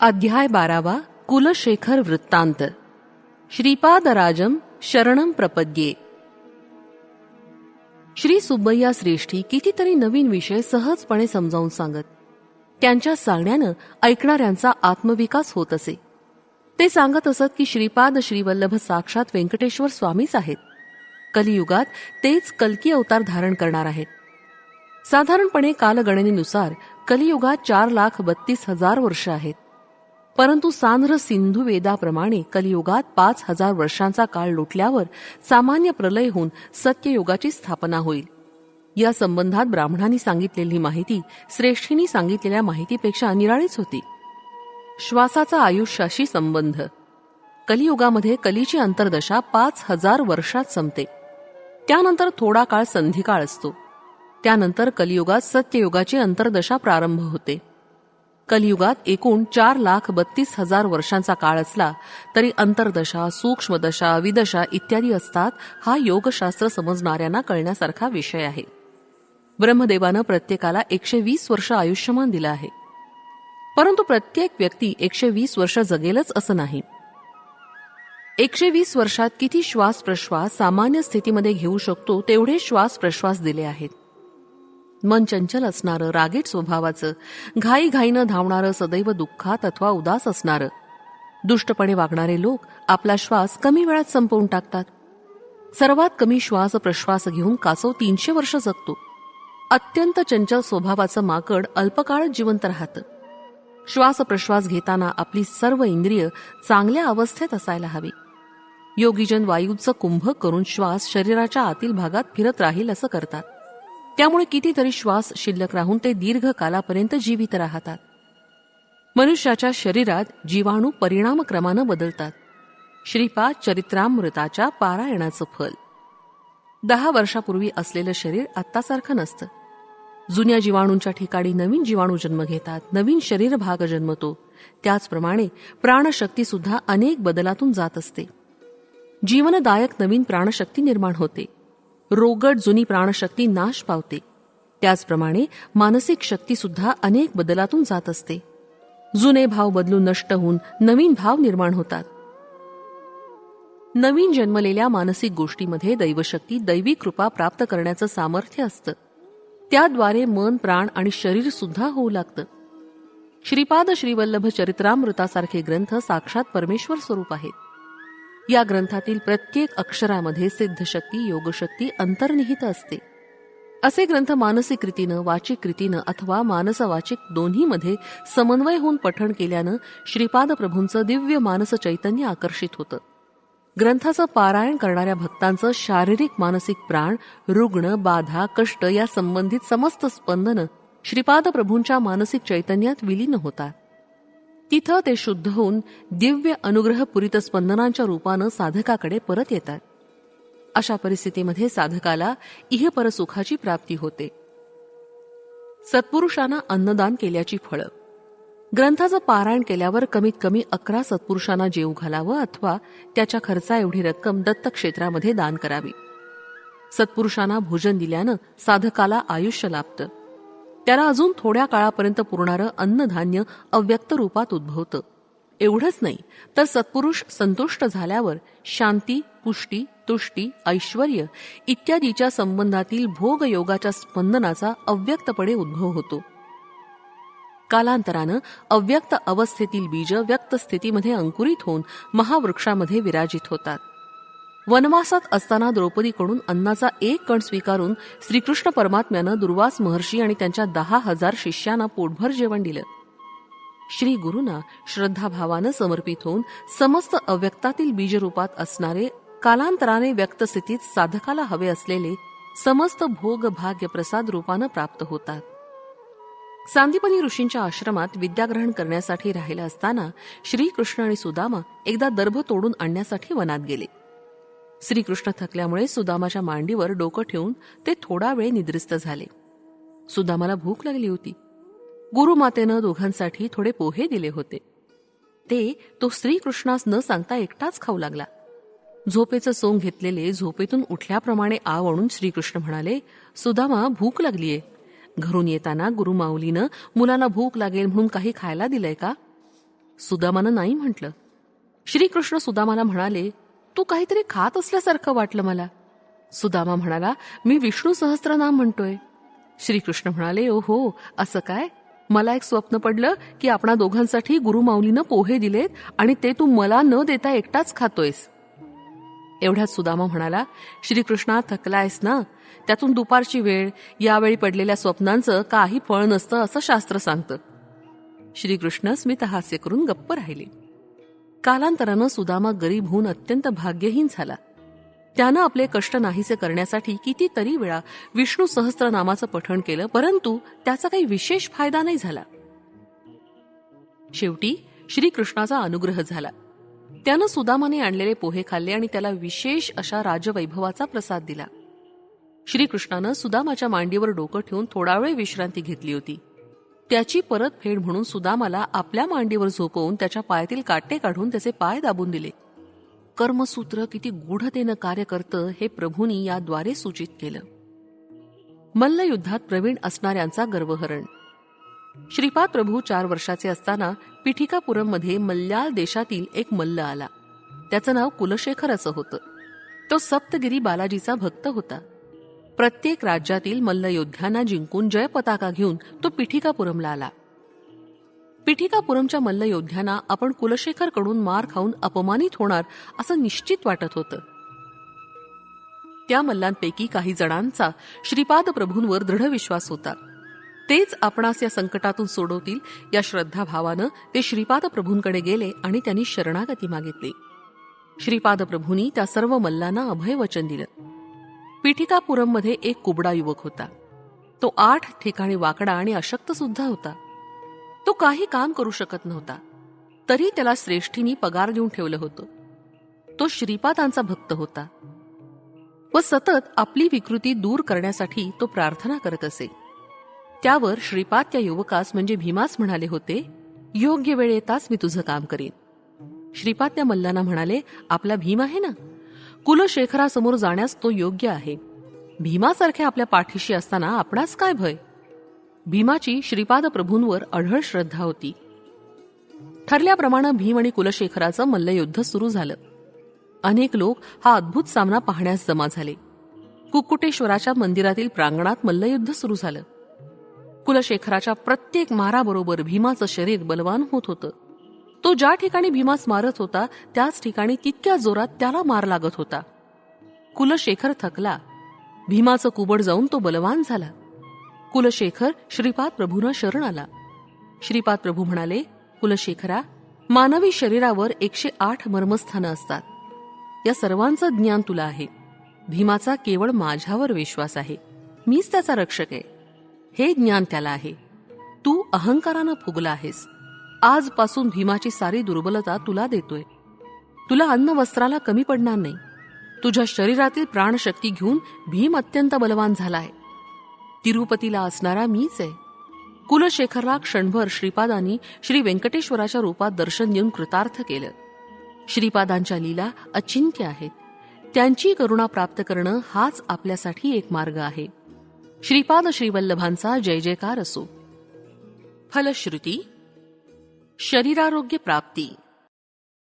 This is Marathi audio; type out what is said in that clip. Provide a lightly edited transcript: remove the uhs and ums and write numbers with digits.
अध्याय 12 कुलशेखर वृत्तांत. श्रीपादराजम शरणम प्रपद्ये. श्री सुब्बय्या श्रेष्ठी कितीतरी नवीन विषय सहजपणे समजावून सांगत. त्यांच्या सांगण्यानं ऐकणाऱ्यांचा आत्मविकास होत असे. ते सांगत असत की श्रीपाद श्रीवल्लभ साक्षात व्यंकटेश्वर स्वामीच आहेत. कलियुगात तेच कल्की अवतार धारण करणार आहेत. साधारणपणे कालगणनेनुसार कलियुगात 4,32,000 वर्ष आहेत. परंतु सांध्र सिंधू वेदाप्रमाणे कलियुगात 5,000 वर्षांचा काळ लोटल्यावर सामान्य प्रलय होऊन सत्ययुगाची स्थापना होईल. या संबंधात ब्राह्मणांनी सांगितलेली माहिती श्रेष्ठींनी सांगितलेल्या माहितीपेक्षा निराळीच होती. श्वासाचा आयुष्याशी संबंध. कलियुगामध्ये कलीची अंतर्दशा 5,000 वर्षात संपते. त्यानंतर थोडा काळ संधिकाळ असतो. त्यानंतर कलियुगात सत्ययुगाची अंतर्दशा प्रारंभ होते. कलियुगात एकूण 4,32,000 वर्षांचा काळ असला तरी अंतर्दशा, सूक्ष्मदशा, विदशा इत्यादी असतात. हा योगशास्त्र समजणाऱ्यांना कळण्यासारखा विषय आहे. ब्रह्मदेवानं प्रत्येकाला 120 वर्ष आयुष्यमान दिलं आहे. परंतु प्रत्येक व्यक्ती 120 वर्ष जगेलच असं नाही. 120 वर्षात किती श्वास प्रश्वास सामान्य स्थितीमध्ये घेऊ शकतो तेवढे श्वास प्रश्वास दिले आहेत. मन चंचल असणारं, रागीट स्वभावाचं, घाईघाईनं धावणारं, सदैव दुःखात अथवा उदास असणारं, दुष्टपणे वागणारे लोक आपला श्वास कमी वेळात संपवून टाकतात. सर्वात कमी श्वास प्रश्वास घेऊन कासव 300 वर्ष जगतो. अत्यंत चंचल स्वभावाचं माकड अल्पकाळ जिवंत राहतं. श्वास प्रश्वास घेताना आपली सर्व इंद्रिय चांगल्या अवस्थेत असायला हवी. योगीजन वायूचं कुंभक करून श्वास शरीराच्या आतील भागात फिरत राहील असं करतात. त्यामुळे कितीतरी श्वास शिल्लक राहून ते दीर्घ कालापर्यंत जीवित राहतात. मनुष्याच्या शरीरात जीवाणू परिणामक्रमानं बदलतात. श्रीपाद चरित्रामृताच्या पारायणाचं फल. 10 वर्षापूर्वी असलेलं शरीर आत्तासारखं नसतं. जुन्या जीवाणूंच्या ठिकाणी नवीन जीवाणू जन्म घेतात. नवीन शरीर भाग जन्मतो. त्याचप्रमाणे प्राणशक्ती सुद्धा अनेक बदलातून जात असते. जीवनदायक नवीन प्राणशक्ती निर्माण होते. रोगट जुनी प्राणशक्ती नाश पावते. त्याचप्रमाणे मानसिक शक्ती सुद्धा अनेक बदलातून जात असते. जुने भाव बदलून नष्ट होऊन नवीन भाव निर्माण होतात. नवीन जन्मलेल्या मानसिक गोष्टीमध्ये दैवशक्ती, दैवी कृपा प्राप्त करण्याचं सामर्थ्य असतं. त्याद्वारे मन, प्राण आणि शरीर सुद्धा होऊ लागतं. श्रीपाद श्रीवल्लभ चरित्रामृतासारखे ग्रंथ साक्षात परमेश्वर स्वरूप आहेत. या ग्रंथातील प्रत्येक अक्षरामध्ये सिद्धशक्ती, योगशक्ती अंतर्निहित असते. असे ग्रंथ मानसिक रीतीनं, वाचिक रीतीनं अथवा मानसवाचिक दोन्हीमध्ये समन्वय होऊन पठण केल्यानं श्रीपाद प्रभूंचं दिव्य मानस चैतन्य आकर्षित होतं. ग्रंथाचं पारायण करणाऱ्या भक्तांचं शारीरिक मानसिक प्राण, रुग्ण, बाधा, कष्ट या संबंधित समस्त स्पंदनं श्रीपाद प्रभूंच्या मानसिक चैतन्यात विलीन होतात. तिथं ते शुद्ध होऊन दिव्य अनुग्रहपुरित स्पंदनांच्या रूपानं साधकाकडे परत येतात. अशा परिस्थितीमध्ये साधकाला इहपर सुखाची प्राप्ती होते. सत्पुरुषांना अन्नदान केल्याची फळं. ग्रंथाचं पारायण केल्यावर कमीत कमी 11 सत्पुरुषांना जेवू घालावं अथवा त्याच्या खर्चा एवढी रक्कम दत्तक्षेत्रामध्ये दान करावी. सत्पुरुषांना भोजन दिल्यानं साधकाला आयुष्य लाभतं. त्याला अजून थोड्या काळापर्यंत पुरणारं अन्नधान्य अव्यक्त रूपात उद्भवतं. एवढंच नाही तर सत्पुरुष संतुष्ट झाल्यावर शांती, पुष्टी, तुष्टी, ऐश्वर्य इत्यादीच्या संबंधातील भोगयोगाच्या स्पंदनाचा अव्यक्तपणे उद्भव होतो. कालांतरानं अव्यक्त अवस्थेतील बीज व्यक्त स्थितीमध्ये अंकुरित होऊन महावृक्षामध्ये विराजित होतात. वनवासात असताना द्रौपदीकडून अन्नाचा एक कण स्वीकारून श्रीकृष्ण परमात्म्यानं दुर्वास महर्षी आणि त्यांच्या 10,000 शिष्यांना पोटभर जेवण दिलं. श्री गुरुना श्रद्धाभावानं समर्पित होऊन समस्त अव्यक्तातील बीजरूपात असणारे कालांतराने व्यक्त स्थितीत साधकाला हवे असलेले समस्त भोग भाग्य प्रसाद रूपानं प्राप्त होतात. सांदीपनी ऋषींच्या आश्रमात विद्याग्रहण करण्यासाठी राहिला असताना श्रीकृष्ण आणि सुदामा एकदा दर्भ तोडून आणण्यासाठी वनात गेले. श्रीकृष्ण थकल्यामुळे सुदामाच्या मांडीवर डोकं ठेवून ते थोडा वेळ निद्रिस्त झाले. सुदामाला भूक लागली होती. गुरुमातेनं दोघांसाठी थोडे पोहे दिले होते. ते तो श्रीकृष्णास न सांगता एकटाच खाऊ लागला. झोपेचं सोंग घेतलेले झोपेतून उठल्याप्रमाणे आव आणून श्रीकृष्ण म्हणाले, सुदामा, भूक लागलीये. घरून येताना गुरुमाऊलीनं मुलांना भूक लागेल म्हणून काही खायला दिलंय का? सुदामानं नाही म्हटलं. श्रीकृष्ण सुदामाला म्हणाले, तू काहीतरी खात असल्यासारखं वाटलं मला. सुदामा म्हणाला, मी विष्णू सहस्त्रनाम म्हणतोय. श्रीकृष्ण म्हणाले, ओहो, असं काय? मला एक स्वप्न पडलं की आपणा दोघांसाठी गुरुमाऊलीनं पोहे दिलेत आणि ते तू मला न देता एकटाच खातोयस. एवढ्यात सुदामा म्हणाला, श्रीकृष्णा, थकलायस ना? त्यातून दुपारची वेळ, यावेळी पडलेल्या स्वप्नांचं काही फळ नसतं असं शास्त्र सांगतं. श्रीकृष्ण स्मितहास्य करून गप्प राहिले. कालांतरानं सुदामा गरीब होऊन अत्यंत भाग्यहीन झाला. त्यानं आपले कष्ट नाहीसे करण्यासाठी कितीतरी वेळा विष्णू सहस्त्रनामाचं पठण केलं, परंतु त्याचा काही विशेष फायदा नाही झाला. शेवटी श्रीकृष्णाचा अनुग्रह झाला. त्यानं सुदामाने आणलेले पोहे खाल्ले आणि त्याला विशेष अशा राजवैभवाचा प्रसाद दिला. श्रीकृष्णानं सुदामाच्या मांडीवर डोकं ठेवून थोडा वेळ विश्रांती घेतली होती. त्याची परतफेड म्हणून सुदामाला आपल्या मांडीवर झोपवून त्याच्या पायातील काटे काढून त्याचे पाय दाबून दिले. कर्मसूत्र किती गूढतेनं कार्य करतं हे प्रभूंनी याद्वारे सूचित केलं. मल्लयुद्धात प्रवीण असणाऱ्यांचा गर्वहरण. श्रीपाद प्रभू 4 वर्षाचे असताना पिठिकापुरममध्ये मल्याळ देशातील एक मल्ल आला. त्याचं नाव कुलशेखर असं होतं. तो सप्तगिरी बालाजीचा भक्त होता. प्रत्येक राज्यातील मल्लयोद्ध्यांना जिंकून जय पताका घेऊन तो पिठिकापुरमला आला. पिठिकापुरमच्या मल्लयोद्ध्यांना आपण कुलशेखरकडून मार खाऊन अपमानित होणार असं निश्चित वाटत होतं. त्या मल्लांपैकी काही जणांचा श्रीपाद प्रभूंवर दृढ विश्वास होता. तेच आपणास या संकटातून सोडवतील या श्रद्धाभावानं ते श्रीपाद प्रभूंकडे गेले आणि त्यांनी शरणागती मागितली. श्रीपाद प्रभूंनी त्या सर्व मल्लांना अभय वचन दिलं. पिठिकापुरममध्ये एक कुबडा युवक होता. तो 8 ठिकाणी वाकडा आणि अशक्त सुद्धा होता. तो काही काम करू शकत नव्हता. तरी त्याला श्रेष्ठींनी पगार देऊन ठेवलं होतं. तो श्रीपादांचा भक्त होता व सतत आपली विकृती दूर करण्यासाठी तो प्रार्थना करत असे. त्यावर श्रीपाद त्या युवकास म्हणजे भीमास म्हणाले होते, योग्य वेळ येताच मी तुझं काम करीन. श्रीपाद त्या मल्लांना म्हणाले, आपला भीम आहे ना, कुलशेखरासमोर जाण्यास तो योग्य आहे. भीमासारख्या आपल्या पाठीशी असताना आपणास काय भय? भीमाची श्रीपाद प्रभूंवर अढळ श्रद्धा होती. ठरल्याप्रमाणे भीम आणि कुलशेखराचं मल्लयुद्ध सुरू झालं. अनेक लोक हा अद्भुत सामना पाहण्यास जमा झाले. कुक्कुटेश्वराच्या मंदिरातील प्रांगणात मल्लयुद्ध सुरू झालं. कुलशेखराच्या प्रत्येक माराबरोबर भीमाचं शरीर बलवान होत होतं. तो ज्या ठिकाणी भीमास मारत होता त्याच ठिकाणी तितक्या जोरात त्याला मार लागत होता. कुलशेखर थकला. भीमाचं कुबड जाऊन तो बलवान झाला. कुलशेखर श्रीपाद प्रभूंना शरण आला. श्रीपाद प्रभू म्हणाले, कुलशेखरा, मानवी शरीरावर 108 मर्मस्थानं असतात. या सर्वांचं ज्ञान तुला आहे. भीमाचा केवळ माझ्यावर विश्वास आहे. मीच त्याचा रक्षक आहे. हे ज्ञान त्याला आहे. तू अहंकारानं फुगला आहेस. आजपासून भीमाची सारी दुर्बलता तुला देतोय. तुला अन्न वस्त्राला कमी पडणार नाही. तुझ्या शरीरातील प्राणशक्ती घेऊन भीम अत्यंत बलवान झालाय. तिरुपतीला असणारा मीच आहे. कुलशेखरला क्षणभर श्रीपादांनी श्री व्यंकटेश्वराच्या रूपात दर्शन देऊन कृतार्थ केलं. श्रीपादांच्या लीला अचिंत्य आहेत. त्यांची करुणा प्राप्त करणं हाच आपल्यासाठी एक मार्ग आहे. श्रीपाद श्रीवल्लभांचा जय जयकार असो. फलश्रुती. शरीरारोग्य प्राप्ती.